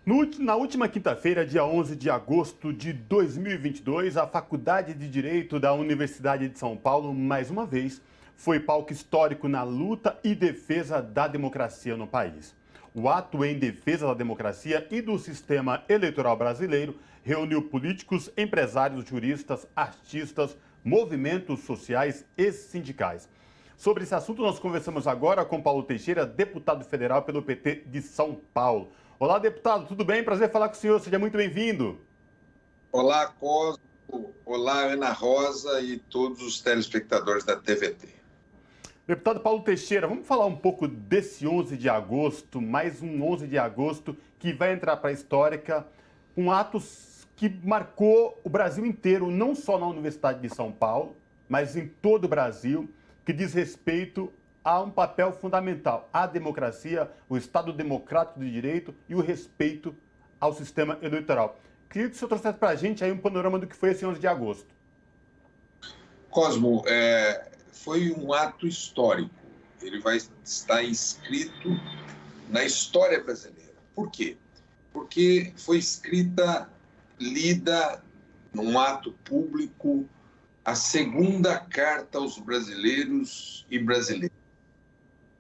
Na última quinta-feira, dia 11 de agosto de 2022, a Faculdade de Direito da Universidade de São Paulo, mais uma vez, foi palco histórico na luta e defesa da democracia no país. O ato em defesa da democracia e do sistema eleitoral brasileiro reuniu políticos, empresários, juristas, artistas, movimentos sociais e sindicais. Sobre esse assunto, nós conversamos agora com Paulo Teixeira, deputado federal pelo PT de São Paulo. Olá, deputado, tudo bem? Prazer falar com o senhor, seja muito bem-vindo. Olá, Cosmo, olá, Ana Rosa e todos os telespectadores da TVT. Deputado Paulo Teixeira, vamos falar um pouco desse 11 de agosto, mais um 11 de agosto que vai entrar para a história, um ato que marcou o Brasil inteiro, não só na Universidade de São Paulo, mas em todo o Brasil, que diz respeito a um papel fundamental, a democracia, o Estado democrático de direito e o respeito ao sistema eleitoral. Queria que o senhor trouxesse para a gente aí um panorama do que foi esse 11 de agosto. Cosmo, foi um ato histórico. Ele vai estar inscrito na história brasileira. Por quê? Porque foi escrita, lida num ato público, a segunda carta aos brasileiros e brasileiras,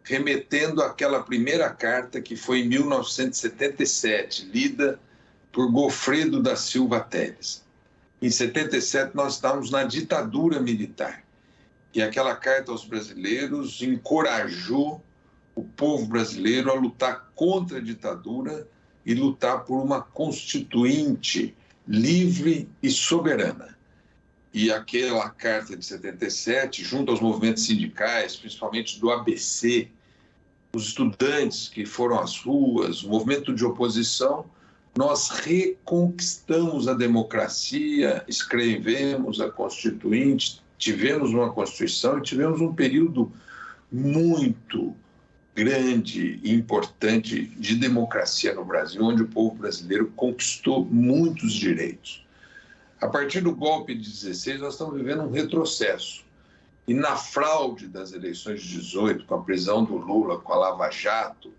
remetendo àquela primeira carta que foi em 1977, lida por Goffredo da Silva Telles. Em 77, nós estávamos na ditadura militar. E aquela carta aos brasileiros encorajou o povo brasileiro a lutar contra a ditadura e lutar por uma constituinte livre e soberana. E aquela carta de 77, junto aos movimentos sindicais, principalmente do ABC, os estudantes que foram às ruas, o movimento de oposição, nós reconquistamos a democracia, escrevemos a Constituinte, tivemos uma Constituição e tivemos um período muito grande e importante de democracia no Brasil, onde o povo brasileiro conquistou muitos direitos. A partir do golpe de 16, nós estamos vivendo um retrocesso. E na fraude das eleições de 18, com a prisão do Lula, com a Lava Jato,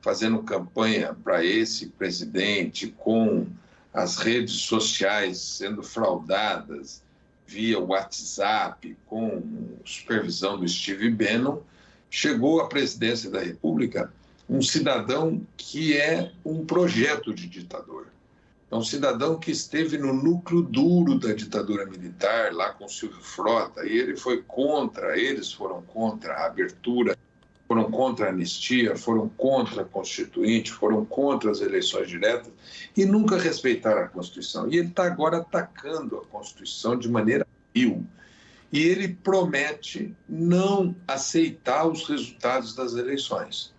fazendo campanha para esse presidente, com as redes sociais sendo fraudadas via WhatsApp, com supervisão do Steve Bannon, chegou à presidência da República um cidadão que é um projeto de ditador. É um cidadão que esteve no núcleo duro da ditadura militar, lá com Silvio Frota, e eles foram contra a abertura, foram contra a anistia, foram contra a Constituinte, foram contra as eleições diretas e nunca respeitaram a Constituição. E ele está agora atacando a Constituição de maneira vil. E ele promete não aceitar os resultados das eleições.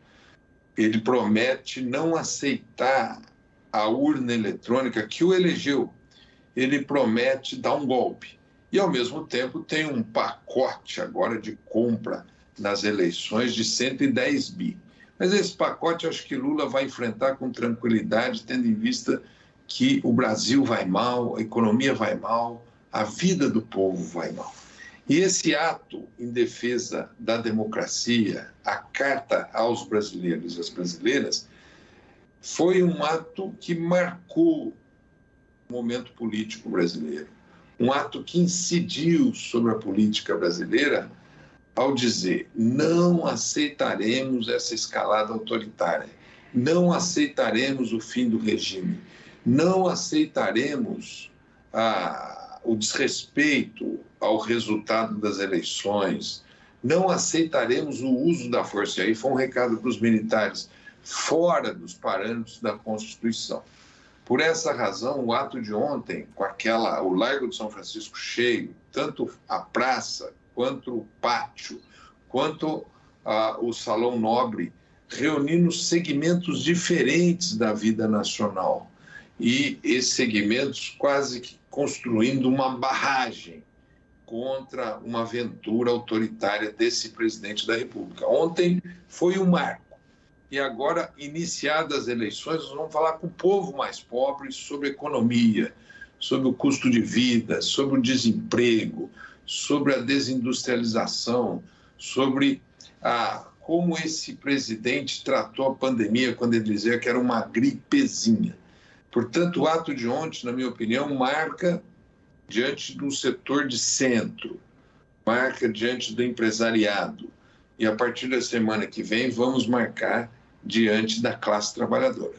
Ele promete não aceitar a urna eletrônica que o elegeu. Ele promete dar um golpe. E, ao mesmo tempo, tem um pacote agora de compra nas eleições de 110 bi. Mas esse pacote, acho que Lula vai enfrentar com tranquilidade, tendo em vista que o Brasil vai mal, a economia vai mal, a vida do povo vai mal. E esse ato em defesa da democracia, a carta aos brasileiros e às brasileiras, foi um ato que marcou o momento político brasileiro. Um ato que incidiu sobre a política brasileira ao dizer: não aceitaremos essa escalada autoritária, não aceitaremos o fim do regime, não aceitaremos o desrespeito ao resultado das eleições, não aceitaremos o uso da força. E aí foi um recado para os militares, fora dos parâmetros da Constituição. Por essa razão, o ato de ontem, com o Largo de São Francisco cheio, tanto a praça, quanto o pátio, quanto o Salão Nobre, reunindo segmentos diferentes da vida nacional. E esses segmentos quase que construindo uma barragem contra uma aventura autoritária desse presidente da República. Ontem foi um marco. E agora, iniciadas as eleições, nós vamos falar com o povo mais pobre sobre economia, sobre o custo de vida, sobre o desemprego, sobre a desindustrialização, sobre como esse presidente tratou a pandemia quando ele dizia que era uma gripezinha. Portanto, o ato de ontem, na minha opinião, marca diante do setor de centro, marca diante do empresariado. E a partir da semana que vem, vamos marcar diante da classe trabalhadora.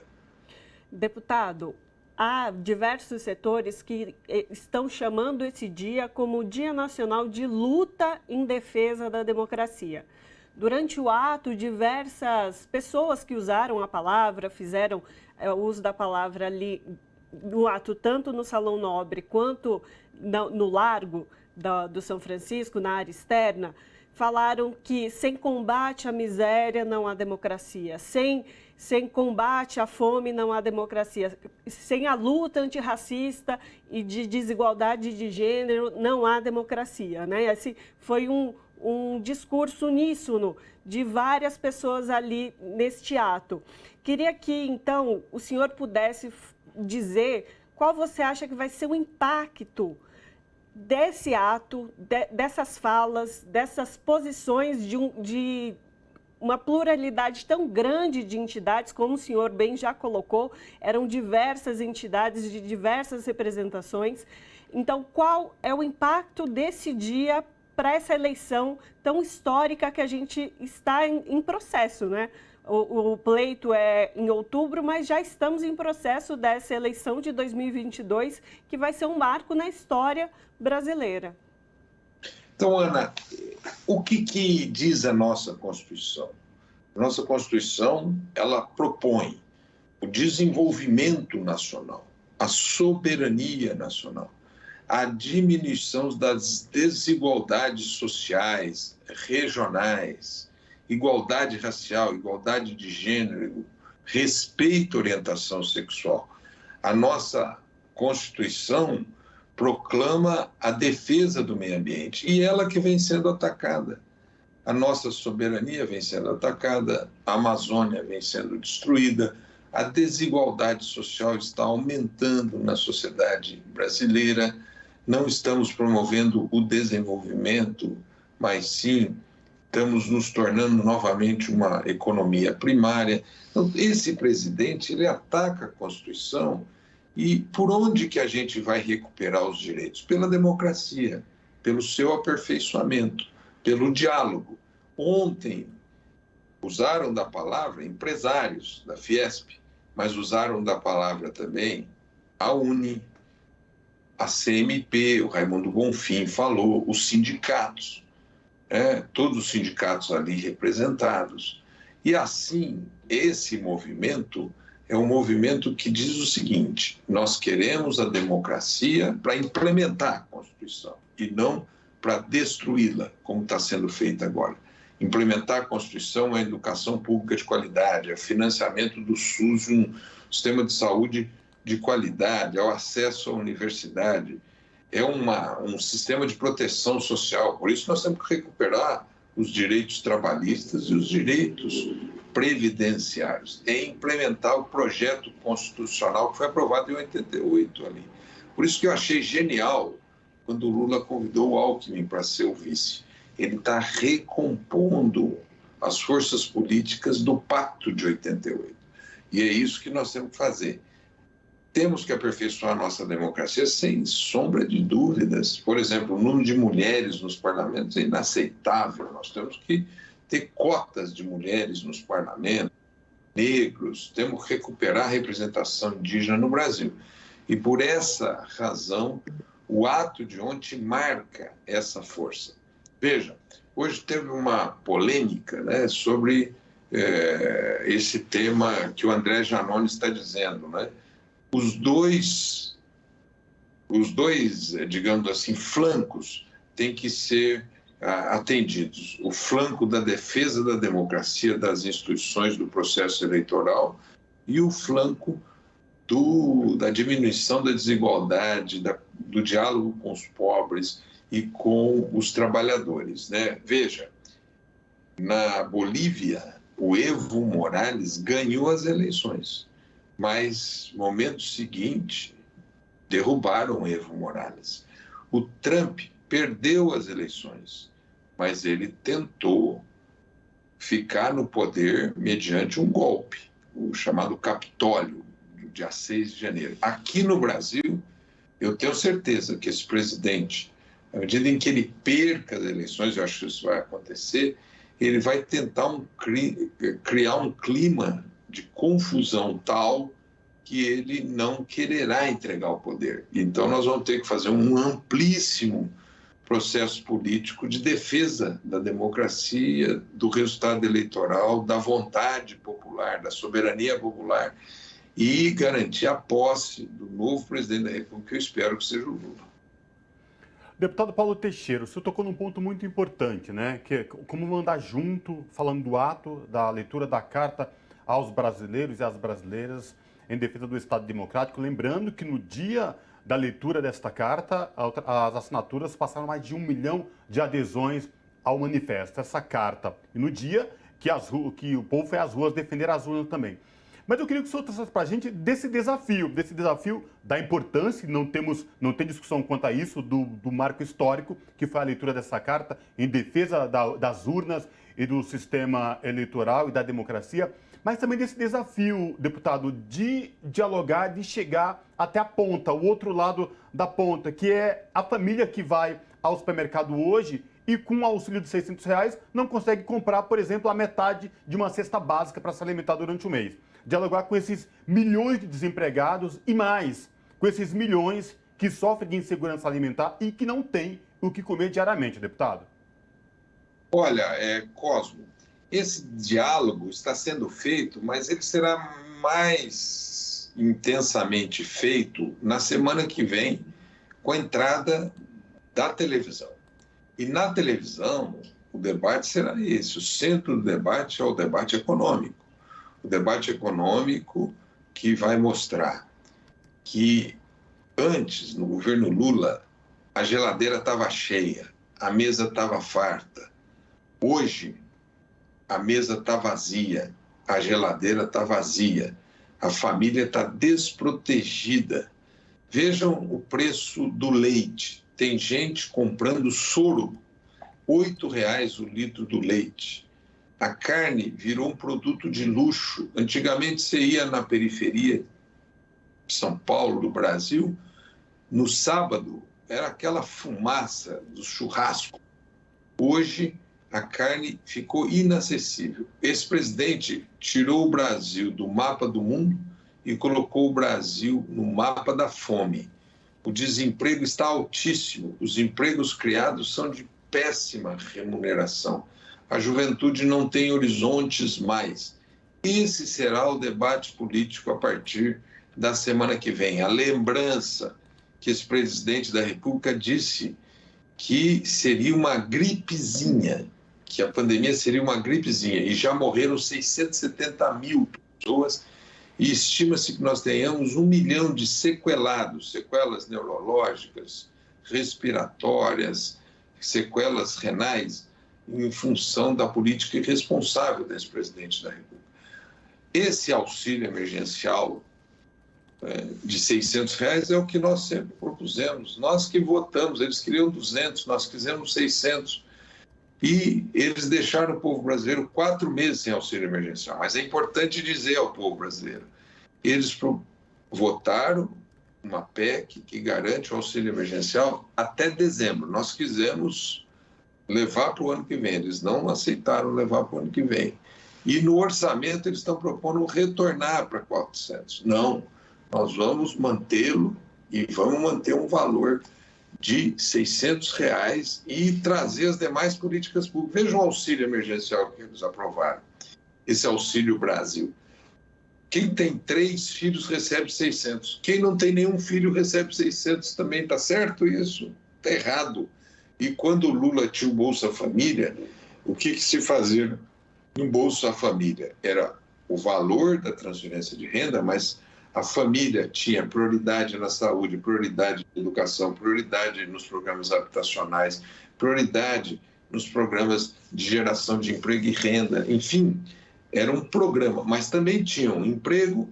Deputado, há diversos setores que estão chamando esse dia como o Dia Nacional de Luta em Defesa da Democracia. Durante o ato, diversas pessoas que usaram a palavra, fizeram uso da palavra ali no ato, tanto no Salão Nobre quanto no Largo do São Francisco, na área externa, falaram que sem combate à miséria não há democracia, sem combate à fome não há democracia, sem a luta antirracista e de desigualdade de gênero não há democracia, né? Esse foi um discurso uníssono de várias pessoas ali neste ato. Queria que, então, o senhor pudesse dizer qual você acha que vai ser o impacto desse ato, dessas falas, dessas posições de uma pluralidade tão grande de entidades, como o senhor bem já colocou, eram diversas entidades de diversas representações. Então, qual é o impacto desse dia para essa eleição tão histórica que a gente está em processo, né? O pleito é em outubro, mas já estamos em processo dessa eleição de 2022, que vai ser um marco na história brasileira. Então, Ana, o que diz a nossa Constituição? A nossa Constituição, ela propõe o desenvolvimento nacional, a soberania nacional, a diminuição das desigualdades sociais, regionais, igualdade racial, igualdade de gênero, respeito à orientação sexual. A nossa Constituição proclama a defesa do meio ambiente e ela que vem sendo atacada. A nossa soberania vem sendo atacada, a Amazônia vem sendo destruída, a desigualdade social está aumentando na sociedade brasileira, não estamos promovendo o desenvolvimento, mas sim estamos nos tornando novamente uma economia primária. Então, esse presidente, ele ataca a Constituição e por onde que a gente vai recuperar os direitos? Pela democracia, pelo seu aperfeiçoamento, pelo diálogo. Ontem, usaram da palavra empresários da Fiesp, mas usaram da palavra também a UNE, a CMP, o Raimundo Bonfim falou, os sindicatos. Todos os sindicatos ali representados. E assim, esse movimento é um movimento que diz o seguinte: nós queremos a democracia para implementar a Constituição e não para destruí-la, como está sendo feito agora. Implementar a Constituição é a educação pública de qualidade, é o financiamento do SUS, um sistema de saúde de qualidade, é o acesso à universidade, é um sistema de proteção social. Por isso nós temos que recuperar os direitos trabalhistas e os direitos previdenciários. É implementar o projeto constitucional que foi aprovado em 88 ali. Por isso que eu achei genial quando o Lula convidou o Alckmin para ser o vice. Ele está recompondo as forças políticas do Pacto de 88. E é isso que nós temos que fazer. Temos que aperfeiçoar a nossa democracia sem sombra de dúvidas. Por exemplo, o número de mulheres nos parlamentos é inaceitável. Nós temos que ter cotas de mulheres nos parlamentos, negros, temos que recuperar a representação indígena no Brasil. E por essa razão, o ato de ontem marca essa força. Veja, hoje teve uma polêmica, né, sobre esse tema que o André Janone está dizendo, né? Os dois, digamos assim, flancos têm que ser atendidos. O flanco da defesa da democracia, das instituições do processo eleitoral e o flanco da diminuição da desigualdade, do diálogo com os pobres e com os trabalhadores, né? Veja, na Bolívia, o Evo Morales ganhou as eleições, mas, no momento seguinte, derrubaram o Evo Morales. O Trump perdeu as eleições, mas ele tentou ficar no poder mediante um golpe, o chamado Capitólio, dia 6 de janeiro. Aqui no Brasil, eu tenho certeza que esse presidente, à medida em que ele perca as eleições, eu acho que isso vai acontecer, ele vai tentar criar um clima de confusão tal que ele não quererá entregar o poder. Então, nós vamos ter que fazer um amplíssimo processo político de defesa da democracia, do resultado eleitoral, da vontade popular, da soberania popular e garantir a posse do novo presidente da República, que eu espero que seja o Lula. Deputado Paulo Teixeira, o senhor tocou num ponto muito importante, né? Que é como andar junto, falando do ato, da leitura da carta aos brasileiros e às brasileiras em defesa do Estado Democrático. Lembrando que no dia da leitura desta carta, as assinaturas passaram mais de 1 milhão de adesões ao manifesto, essa carta. E no dia que o povo foi às ruas defender as urnas também. Mas eu queria que o senhor trouxesse para a gente desse desafio da importância, não tem discussão quanto a isso, do marco histórico, que foi a leitura dessa carta em defesa das urnas e do sistema eleitoral e da democracia, mas também desse desafio, deputado, de dialogar, de chegar até a ponta, o outro lado da ponta, que é a família que vai ao supermercado hoje e com o auxílio de R$600 não consegue comprar, por exemplo, a metade de uma cesta básica para se alimentar durante o mês. Dialogar com esses milhões de desempregados e mais, com esses milhões que sofrem de insegurança alimentar e que não têm o que comer diariamente, deputado. Olha, Cosmo, esse diálogo está sendo feito, mas ele será mais intensamente feito na semana que vem, com a entrada da televisão. E na televisão, o debate será esse. O centro do debate é o debate econômico. O debate econômico que vai mostrar que antes, no governo Lula, a geladeira estava cheia, a mesa estava farta. Hoje, a mesa está vazia, a geladeira está vazia, a família está desprotegida. Vejam o preço do leite. Tem gente comprando soro, R$8 o litro do leite. A carne virou um produto de luxo. Antigamente você ia na periferia de São Paulo, do Brasil, no sábado era aquela fumaça do churrasco. Hoje a carne ficou inacessível. Esse presidente tirou o Brasil do mapa do mundo e colocou o Brasil no mapa da fome. O desemprego está altíssimo. Os empregos criados são de péssima remuneração. A juventude não tem horizontes mais. Esse será o debate político a partir da semana que vem. A lembrança que esse presidente da República disse que seria uma gripezinha, que a pandemia seria uma gripezinha, e já morreram 670 mil pessoas, e estima-se que nós tenhamos 1 milhão de sequelados, sequelas neurológicas, respiratórias, sequelas renais, em função da política irresponsável desse presidente da República. Esse auxílio emergencial de R$600 é o que nós sempre propusemos. Nós que votamos, eles queriam 200, nós quisemos 600. E eles deixaram o povo brasileiro 4 meses sem auxílio emergencial. Mas é importante dizer ao povo brasileiro, eles votaram uma PEC que garante o auxílio emergencial até dezembro. Nós quisemos levar para o ano que vem, eles não aceitaram levar para o ano que vem. E no orçamento eles estão propondo retornar para 400. Não, nós vamos mantê-lo e vamos manter um valor de R$600 e trazer as demais políticas públicas. Vejam o auxílio emergencial que eles aprovaram, esse Auxílio Brasil. Quem tem 3 filhos recebe 600. Quem não tem nenhum filho recebe 600 também. Está certo isso? Está errado. E quando o Lula tinha o Bolsa Família, o que se fazia no Bolsa Família? Era o valor da transferência de renda, mas a família tinha prioridade na saúde, prioridade na educação, prioridade nos programas habitacionais, prioridade nos programas de geração de emprego e renda. Enfim, era um programa, mas também tinham emprego,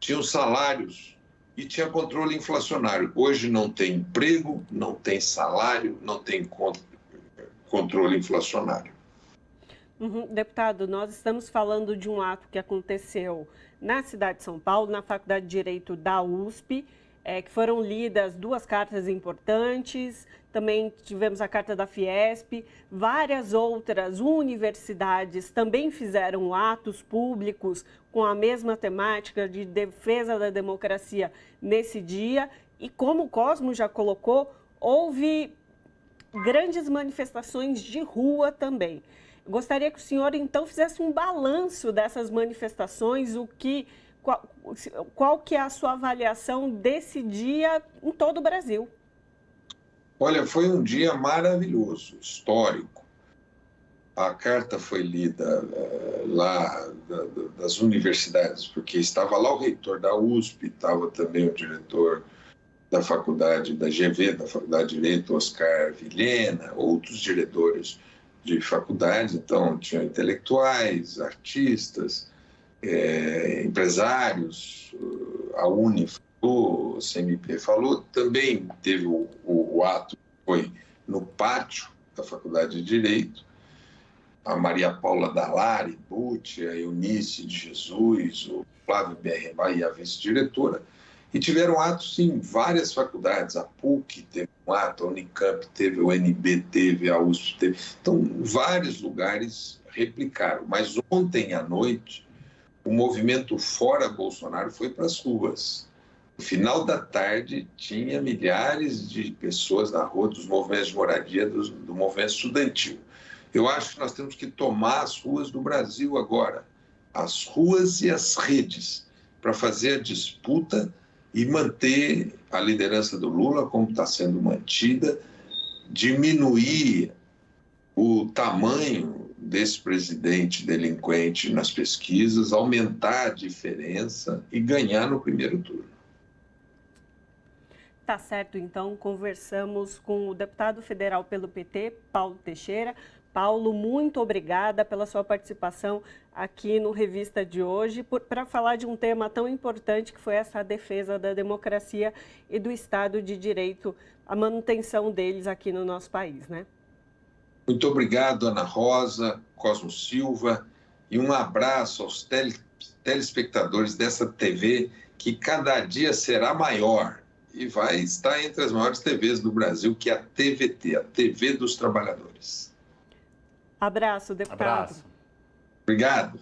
tinham salários e tinha controle inflacionário. Hoje não tem emprego, não tem salário, não tem controle inflacionário. Deputado, nós estamos falando de um ato que aconteceu na cidade de São Paulo, na Faculdade de Direito da USP, que foram lidas 2 cartas importantes, também tivemos a carta da Fiesp, várias outras universidades também fizeram atos públicos com a mesma temática de defesa da democracia nesse dia. E como o Cosmo já colocou, houve grandes manifestações de rua também. Gostaria que o senhor, então, fizesse um balanço dessas manifestações, qual que é a sua avaliação desse dia em todo o Brasil? Olha, foi um dia maravilhoso, histórico. A carta foi lida lá das universidades, porque estava lá o reitor da USP, estava também o diretor da faculdade, da GV, da Faculdade de Direito, Oscar Vilhena, outros diretores de faculdades, então tinham intelectuais, artistas, empresários, a Uni falou, o CMP falou, também teve o ato, foi no pátio da Faculdade de Direito, a Maria Paula Dallari, Butti, a Eunice de Jesus, o Flávio B.R. Bahia, a vice-diretora, e tiveram atos em várias faculdades, a PUC teve um ato, a Unicamp teve, o UNB teve, a USP teve. Então, vários lugares replicaram. Mas ontem à noite, o movimento Fora Bolsonaro foi para as ruas. No final da tarde, tinha milhares de pessoas na rua dos movimentos de moradia, do movimento estudantil. Eu acho que nós temos que tomar as ruas do Brasil agora, as ruas e as redes, para fazer a disputa e manter a liderança do Lula como está sendo mantida, diminuir o tamanho desse presidente delinquente nas pesquisas, aumentar a diferença e ganhar no primeiro turno. Tá certo, então conversamos com o deputado federal pelo PT, Paulo Teixeira. Paulo, muito obrigada pela sua participação aqui no Revista de hoje, para falar de um tema tão importante que foi essa defesa da democracia e do Estado de Direito, a manutenção deles aqui no nosso país, né? Muito obrigado, Ana Rosa, Cosmo Silva, e um abraço aos telespectadores dessa TV, que cada dia será maior e vai estar entre as maiores TVs do Brasil, que é a TVT, a TV dos Trabalhadores. Abraço, deputado. Abraço. Obrigado.